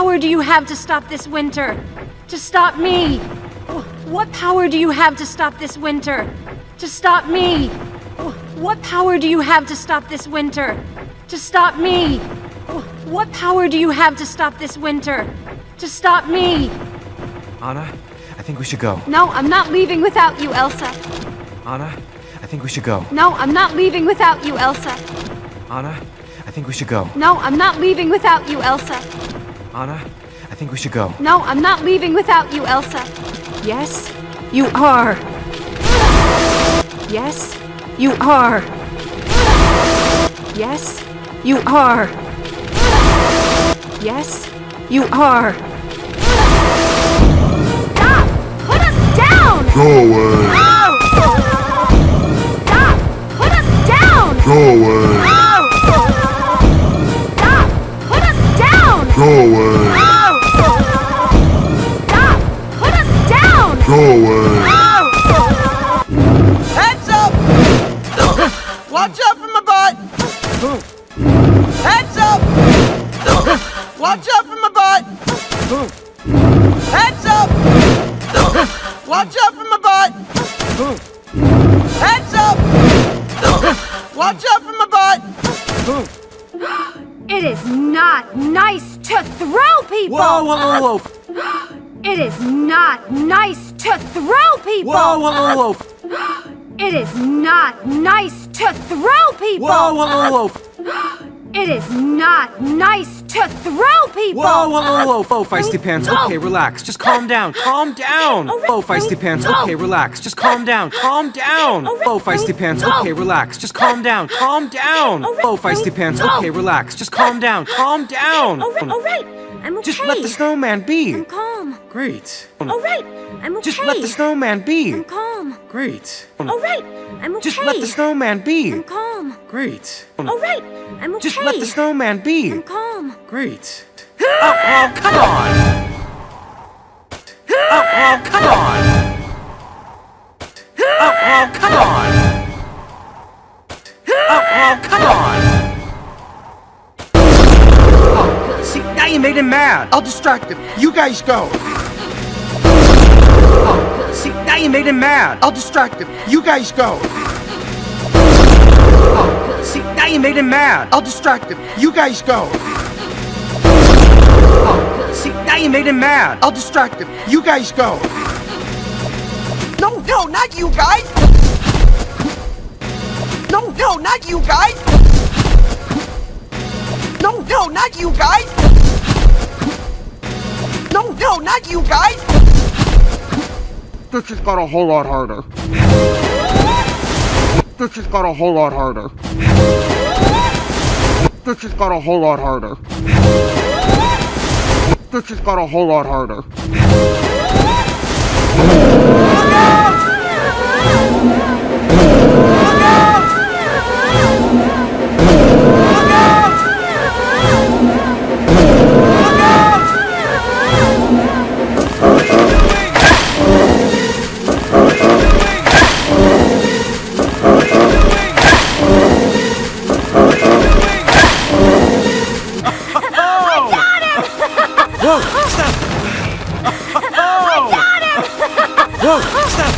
power do you have to stop this winter? To stop me? What power do you have to stop this winter? To stop me? What power do you have to stop this winter? To stop me? What power do you have to stop this winter? To stop me? Anna, I think we should go. No, I'm not leaving without you, Elsa. Anna, I think we should go. No, I'm not leaving without you, Elsa. Anna, I think we should go. No, I'm not leaving without you, Elsa. Anna, I think we should go. No, I'm not leaving without you, Elsa. Yes, you are. Yes, you are. Yes, you are. Yes, you are. Stop! Put us down! Go away! Stop! Put us down! Go away! Stop! Put us down! Go away! Stop! Put us down! Go away! Heads up! Watch out for my butt! Heads up! Watch out for my butt! Heads up! Watch out for my butt! Heads up! Watch out for my butt! It is not nice to throw people! Whoa, whoa, whoa, It is not nice to throw people! whoa, whoa, whoa, whoa, It is not nice to throw people! whoa, whoa, whoa, It is not nice to throw people! whoa, whoa, whoa, whoa, feisty pants. Okay, relax. Just calm down. Calm down. Whoa, feisty pants. Okay, relax. Just calm down. Calm down. Whoa, feisty pants. Okay, relax. Just calm down. Calm down. Whoa, feisty pants. Okay, relax. Just calm down. Calm down. All right, I'm okay. Just let the snowman be. I'm calm. Great. All right, I'm okay. Just let the snowman be. I'm calm. Great. All right, I'm okay. Just let the snowman be. I'm calm. Great. All right, I'm okay. Just let the snowman be. I'm calm. Great. Oh, come on! Oh, come on! Oh, come on! Oh, come on! Oh, see, now you made him mad! I'll distract him. You guys go. Oh, see, now you made him mad! I'll distract him. You guys go. Oh, see, now you made him mad! I'll distract him. You guys go. Oh, see, now you made him mad! I'll distract him. You guys go. No, not you guys. No, not you guys. No, not you guys. No, not you guys. This just got a whole lot harder. This just got a whole lot harder. This just got a whole lot harder. This just got a whole lot harder. Whoa, stop! Oh! Whoa, stop!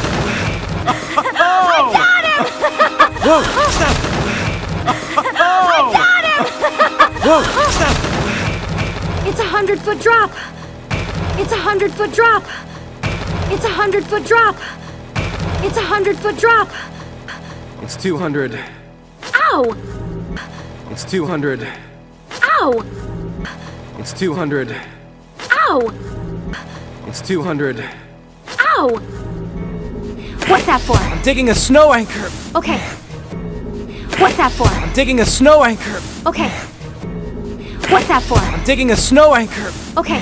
Oh! Whoa, stop! Oh! Whoa, stop! It's a 100-foot drop. It's a 100-foot drop. It's a 100-foot drop. It's a 100-foot drop. It's 200. Ow! It's 200. Ow! It's 200. Ow! It's 200. Ow! What's that for? I'm digging a snow anchor. Okay. What's that for? I'm digging a snow anchor. Okay. What's that for? I'm digging a snow anchor. Okay.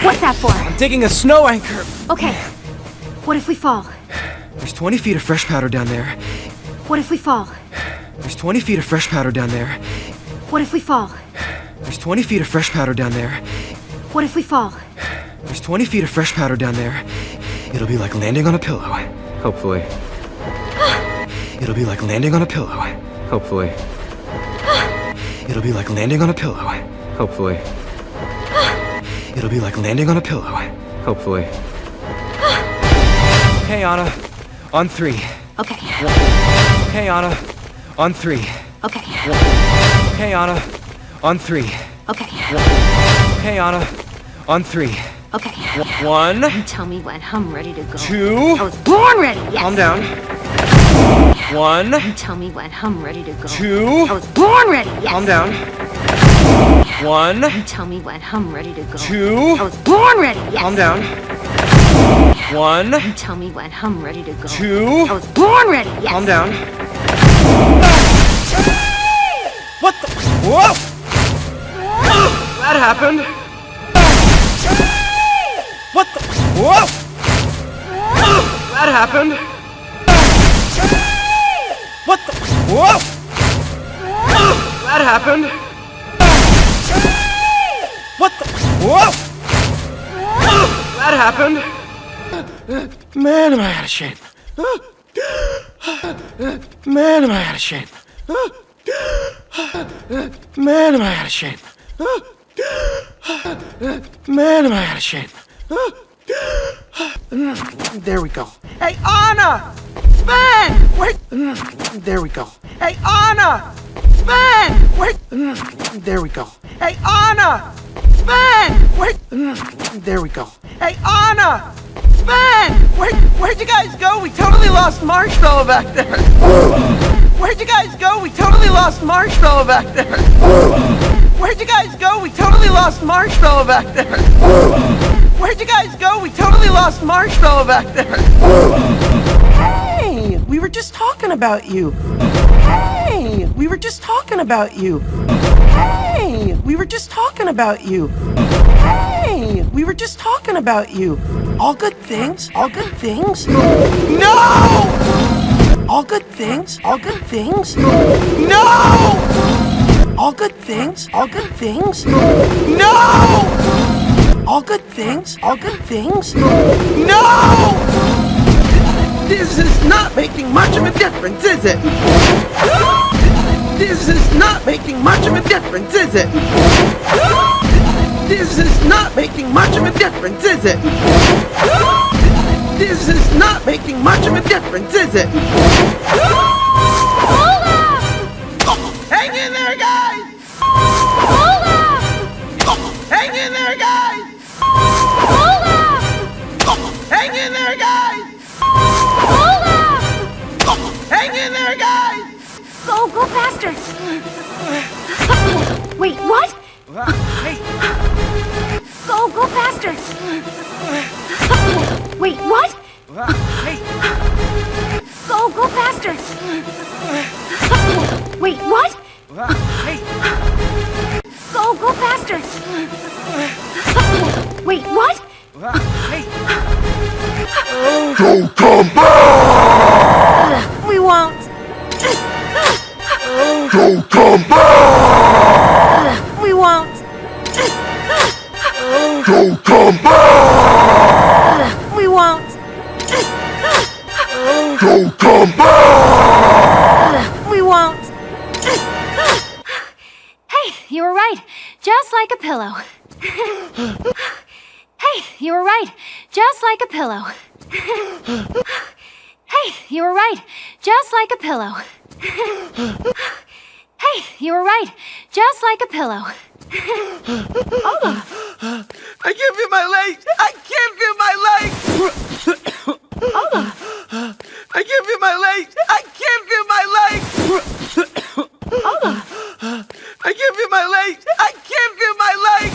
What's that for? I'm digging a snow anchor. Okay. What if we fall? There's 20 feet of fresh powder down there. What if we fall? There's 20 feet of fresh powder down there. What if we fall? There's 20 feet of fresh powder down there. What if we fall? There's 20 feet of fresh powder down there. It'll be like landing on a pillow. Hopefully. It'll be like landing on a pillow. Hopefully. It'll be like landing on a pillow. Hopefully. It'll be like landing on a pillow. Hopefully. Hey, Anna. On 3. Okay. Hey, Anna. On 3. Okay. Hey, Anna. On 3. Okay. Hey, Anna. On 3. Okay. 1. Tell me when I'm ready to go. 2. I was born ready. Yes. Calm down. 1. Tell me when I'm ready to go. 2. I was born ready. Yes. Calm down. 1. Tell me when I'm ready to go. 2. I was born ready. Yes. Calm down. 1. Tell me when I'm ready to go. 2. I was born ready. Yes. Calm down. What the? Whoa! That happened. What the? Whoa! That happened. What the? Whoa! That happened. What the? Whoa! That happened. Man, am I out of shape. Man, am I out of shape. Man, am I out of shape. Man, am I out of shape. There we go. Hey, Anna! Sven! Wait! There we go. Hey, Anna! Sven! Wait! There we go. Hey, Anna! Sven! Wait! There we go. Hey, Anna! Sven! Where'd you guys go? We totally lost Marshmallow back there. Where'd you guys go? We totally lost Marshmallow back there. Where'd you guys go? We totally lost Marshmallow back there. Where'd you guys go? We totally lost Marshmallow back there. Hey! We were just talking about you. Hey! We were just talking about you. Hey! We were just talking about you. Hey! We were just talking about you. All good things? All good things? No! All good things? All good things? No! All good things? All good things? No! All good things? All good things? No! This is not making much of a difference, is it? This is not making much of a difference, is it? This is not making much of a difference, is it? This is not making much of a difference, is it? Hold up! Hang in there, guys! Hold up! Hang in there, guys! Hold up! Hang in there, guys! Hold up! Hang in there, guys! Go faster! Wait, what? Hey! Go faster! Wait, what? Hey! Go faster! Wait, what? Hey! Go faster! Wait, what? Hey! Don't come back! We won't. Don't come back! We won't. Don't come back! We won't. Don't come back! We won't. Hey, you were right. Just like a pillow. Hey, you were right. Just like a pillow. Hey, you were right. Just like a pillow. Hey, you were right. Just like a pillow. I can't feel my legs! I can't feel my legs! I can't feel my legs! I can't feel my legs! I can't feel my legs! I can't feel my legs!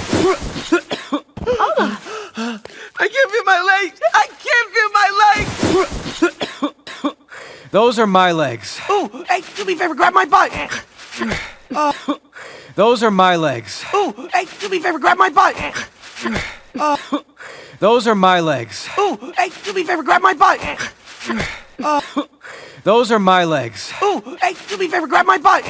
I can't feel my legs! I can't feel my legs! Those are my legs. Ooh, hey, do me a favor, grab my butt! Those are my legs. Ooh, hey, do me a favor, grab my butt! Those are my legs. Ooh, hey, do me a favor, grab my butt! Those are my legs. Ooh, hey, do me a favor, grab my butt!